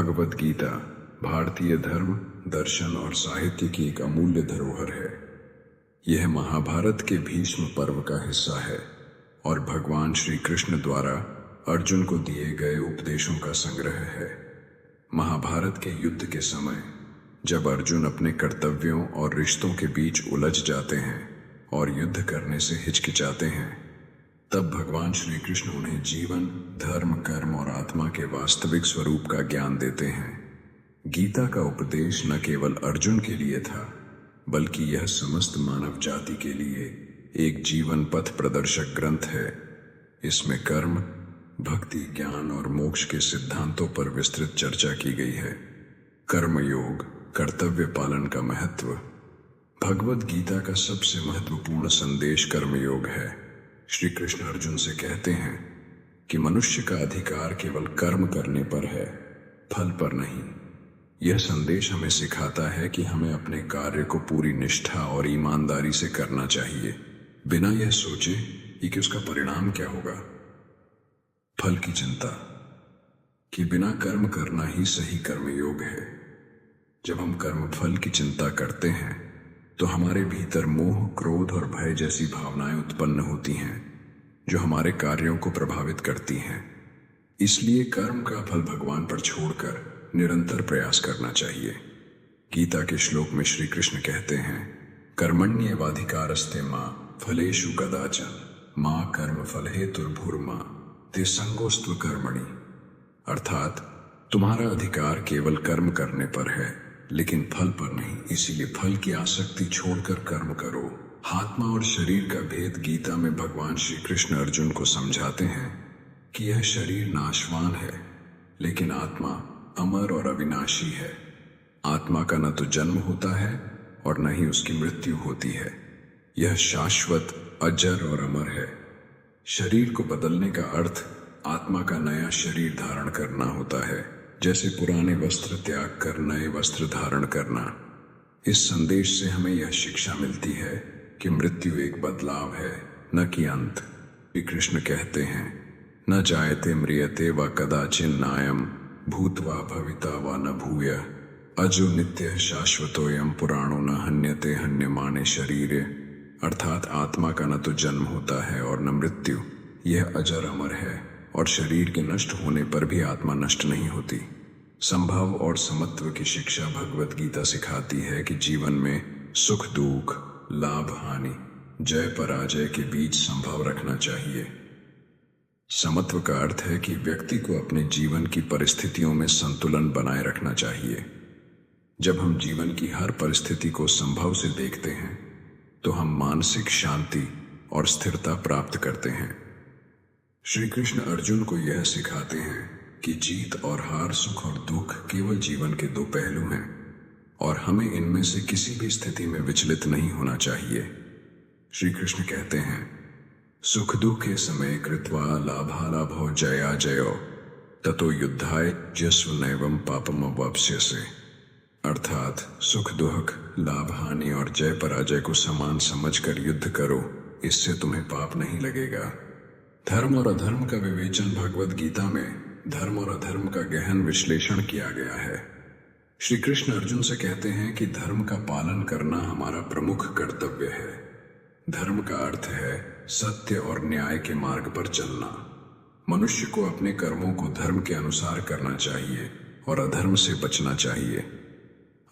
भगवद गीता भारतीय धर्म, दर्शन और साहित्य की एक अमूल्य धरोहर है। यह महाभारत के भीष्म पर्व का हिस्सा है और भगवान श्री कृष्ण द्वारा अर्जुन को दिए गए उपदेशों का संग्रह है। महाभारत के युद्ध के समय जब अर्जुन अपने कर्तव्यों और रिश्तों के बीच उलझ जाते हैं और युद्ध करने से हिचकिचाते हैं, तब भगवान श्री कृष्ण उन्हें जीवन, धर्म, कर्म और आत्मा के वास्तविक स्वरूप का ज्ञान देते हैं। गीता का उपदेश न केवल अर्जुन के लिए था, बल्कि यह समस्त मानव जाति के लिए एक जीवन पथ प्रदर्शक ग्रंथ है। इसमें कर्म, भक्ति, ज्ञान और मोक्ष के सिद्धांतों पर विस्तृत चर्चा की गई है। कर्मयोग, कर्तव्य पालन का महत्व। भगवद गीता का सबसे महत्वपूर्ण संदेश कर्मयोग है। श्री कृष्ण अर्जुन से कहते हैं कि मनुष्य का अधिकार केवल कर्म करने पर है, फल पर नहीं। यह संदेश हमें सिखाता है कि हमें अपने कार्य को पूरी निष्ठा और ईमानदारी से करना चाहिए, बिना यह सोचे कि उसका परिणाम क्या होगा। फल की चिंता कि बिना कर्म करना ही सही कर्मयोग है। जब हम कर्म फल की चिंता करते हैं तो हमारे भीतर मोह, क्रोध और भय जैसी भावनाएं उत्पन्न होती हैं जो हमारे कार्यों को प्रभावित करती हैं। इसलिए कर्म का फल भगवान पर छोड़कर निरंतर प्रयास करना चाहिए। गीता के श्लोक में श्री कृष्ण कहते हैं, कर्मण्येवाधिकारस्ते मां फलेषु कदाचन मां कर्म फलहेतुर्भुर्मा ते संगोस्त्व कर्मणि। अर्थात तुम्हारा अधिकार केवल कर्म करने पर है, लेकिन फल पर नहीं। इसीलिए फल की आसक्ति छोड़कर कर्म करो। आत्मा और शरीर का भेद गीता में भगवान श्री कृष्ण अर्जुन को समझाते हैं कि यह शरीर नाशवान है, लेकिन आत्मा अमर और अविनाशी है। आत्मा का न तो जन्म होता है और न ही उसकी मृत्यु होती है। यह शाश्वत, अजर और अमर है। शरीर को बदलने का अर्थ आत्मा का नया शरीर धारण करना होता है, जैसे पुराने वस्त्र त्याग कर नए वस्त्र धारण करना। इस संदेश से हमें यह शिक्षा मिलती है कि मृत्यु एक बदलाव है, न कि अंत। श्री कृष्ण कहते हैं, न जायते म्रियते व कदाचिन नायम भूत्वा भविता व न भूयः अजो नित्य शाश्वतोयम पुराणो न हन्यते हन्यमाने शरीरे। अर्थात आत्मा का न तो जन्म होता है और न मृत्यु। यह अजर अमर है और शरीर के नष्ट होने पर भी आत्मा नष्ट नहीं होती। संभव और समत्व की शिक्षा भगवद गीता सिखाती है कि जीवन में सुख दुख, लाभ हानि, जय पराजय के बीच संभव रखना चाहिए। समत्व का अर्थ है कि व्यक्ति को अपने जीवन की परिस्थितियों में संतुलन बनाए रखना चाहिए। जब हम जीवन की हर परिस्थिति को संभव से देखते हैं तो हम मानसिक शांति और स्थिरता प्राप्त करते हैं। श्री कृष्ण अर्जुन को यह सिखाते हैं कि जीत और हार, सुख और दुख केवल जीवन के दो पहलू हैं और हमें इनमें से किसी भी स्थिति में विचलित नहीं होना चाहिए। श्री कृष्ण कहते हैं, सुख दुखे समय कृत्वा लाभालाभो जया जयो ततो युद्धाय जस्व नैवम पापम अवाप्स्यसे। अर्थात सुख दुख, लाभ हानि और जय पराजय को समान समझकर युद्ध करो, इससे तुम्हें पाप नहीं लगेगा। धर्म और अधर्म का विवेचन भगवद गीता में धर्म और अधर्म का गहन विश्लेषण किया गया है। श्री कृष्ण अर्जुन से कहते हैं कि धर्म का पालन करना हमारा प्रमुख कर्तव्य है। धर्म का अर्थ है सत्य और न्याय के मार्ग पर चलना। मनुष्य को अपने कर्मों को धर्म के अनुसार करना चाहिए और अधर्म से बचना चाहिए।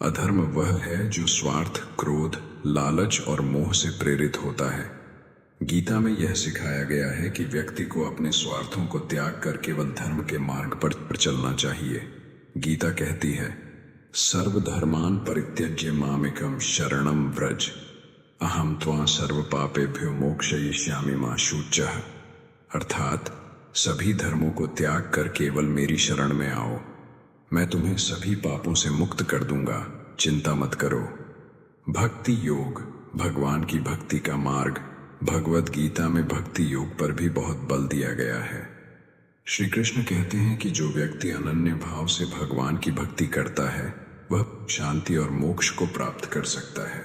अधर्म वह है जो स्वार्थ, क्रोध, लालच और मोह से प्रेरित होता है। गीता में यह सिखाया गया है कि व्यक्ति को अपने स्वार्थों को त्याग कर केवल धर्म के मार्ग पर चलना चाहिए। गीता कहती है, सर्वधर्मान् परित्यज्य मामेकं शरणं व्रज अहम त्वां सर्व पापेभ्यो मोक्षयिष्यामि मा शुचः। अर्थात सभी धर्मों को त्याग कर केवल मेरी शरण में आओ, मैं तुम्हें सभी पापों से मुक्त कर दूंगा, चिंता मत करो। भक्ति योग, भगवान की भक्ति का मार्ग। भगवद गीता में भक्ति योग पर भी बहुत बल दिया गया है। श्री कृष्ण कहते हैं कि जो व्यक्ति अनन्य भाव से भगवान की भक्ति करता है वह शांति और मोक्ष को प्राप्त कर सकता है।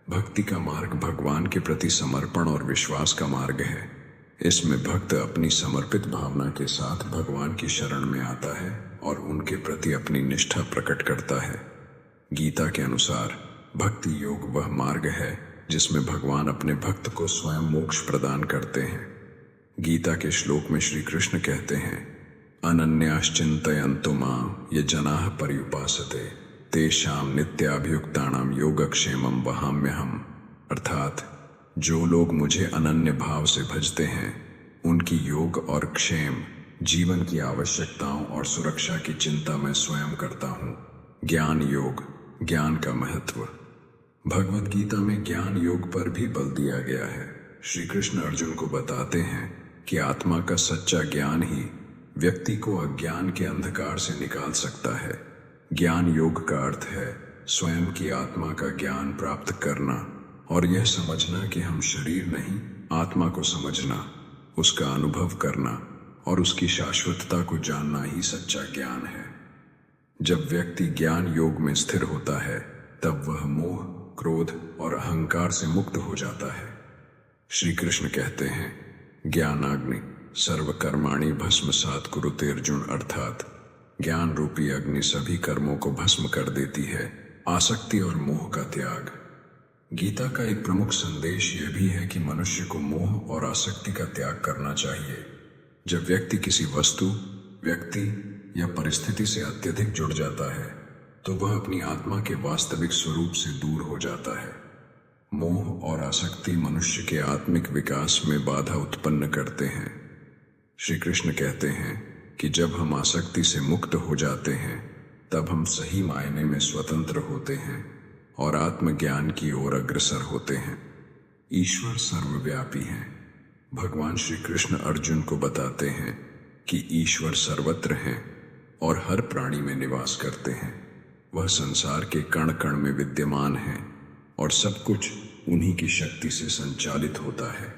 भक्ति का मार्ग भगवान के प्रति समर्पण और विश्वास का मार्ग है। इसमें भक्त अपनी समर्पित भावना के साथ भगवान की शरण में आता है और उनके प्रति अपनी निष्ठा प्रकट करता है। गीता के अनुसार भक्ति योग वह मार्ग है जिसमें भगवान अपने भक्त को स्वयं मोक्ष प्रदान करते हैं। गीता के श्लोक में श्री कृष्ण कहते हैं, अनन्याश्चिन्तयन्तो मां ये जनाः पर्युपासते तेषां नित्याभियुक्तानां योगक्षेमं वहाम्यहम्। अर्थात जो लोग मुझे अनन्य भाव से भजते हैं उनकी योग और क्षेम, जीवन की आवश्यकताओं और सुरक्षा की चिंता मैं स्वयं करता हूँ। ज्ञान योग, ज्ञान का महत्व। भगवद गीता में ज्ञान योग पर भी बल दिया गया है। श्री कृष्ण अर्जुन को बताते हैं कि आत्मा का सच्चा ज्ञान ही व्यक्ति को अज्ञान के अंधकार से निकाल सकता है। ज्ञान योग का अर्थ है स्वयं की आत्मा का ज्ञान प्राप्त करना और यह समझना कि हम शरीर नहीं, आत्मा को समझना, उसका अनुभव करना और उसकी शाश्वतता को जानना ही सच्चा ज्ञान है। जब व्यक्ति ज्ञान योग में स्थिर होता है तब वह मोह, क्रोध और अहंकार से मुक्त हो जाता है। श्री कृष्ण कहते हैं, ज्ञानाग्नि सर्वकर्माणि भस्मसात् कुरुते अर्जुन। अर्थात ज्ञान रूपी अग्नि सभी कर्मों को भस्म कर देती है। आसक्ति और मोह का त्याग। गीता का एक प्रमुख संदेश यह भी है कि मनुष्य को मोह और आसक्ति का त्याग करना चाहिए। जब व्यक्ति किसी वस्तु, व्यक्ति या परिस्थिति से अत्यधिक जुड़ जाता है तो वह अपनी आत्मा के वास्तविक स्वरूप से दूर हो जाता है। मोह और आसक्ति मनुष्य के आत्मिक विकास में बाधा उत्पन्न करते हैं। श्री कृष्ण कहते हैं कि जब हम आसक्ति से मुक्त हो जाते हैं तब हम सही मायने में स्वतंत्र होते हैं और आत्मज्ञान की ओर अग्रसर होते हैं। ईश्वर सर्वव्यापी हैं। भगवान श्री कृष्ण अर्जुन को बताते हैं कि ईश्वर सर्वत्र हैं और हर प्राणी में निवास करते हैं। वह संसार के कण कण में विद्यमान हैं और सब कुछ उन्हीं की शक्ति से संचालित होता है।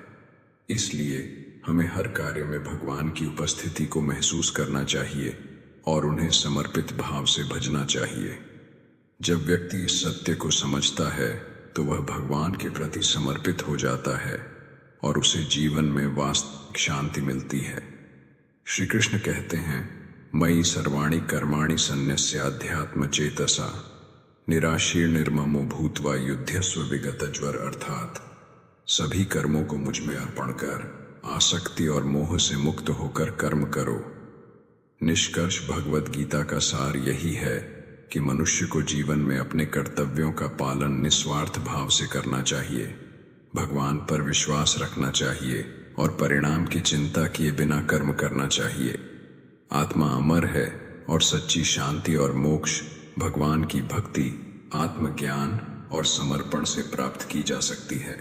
इसलिए हमें हर कार्य में भगवान की उपस्थिति को महसूस करना चाहिए और उन्हें समर्पित भाव से भजना चाहिए। जब व्यक्ति इस सत्य को समझता है तो वह भगवान के प्रति समर्पित हो जाता है और उसे जीवन में वास्तविक शांति मिलती है। श्री कृष्ण कहते हैं, मयि सर्वाणि कर्माणि सन्न्यस्याध्यात्म चेतसा निराशीर्निर्ममो भूत्वा युध्यस्व विगतज्वर। अर्थात सभी कर्मों को मुझ में अर्पण कर आसक्ति और मोह से मुक्त होकर कर्म करो। निष्कर्ष भगवद गीता का सार यही है कि मनुष्य को जीवन में अपने कर्तव्यों का पालन निस्वार्थ भाव से करना चाहिए, भगवान पर विश्वास रखना चाहिए और परिणाम की चिंता किए बिना कर्म करना चाहिए। आत्मा अमर है और सच्ची शांति और मोक्ष भगवान की भक्ति, आत्मज्ञान और समर्पण से प्राप्त की जा सकती है।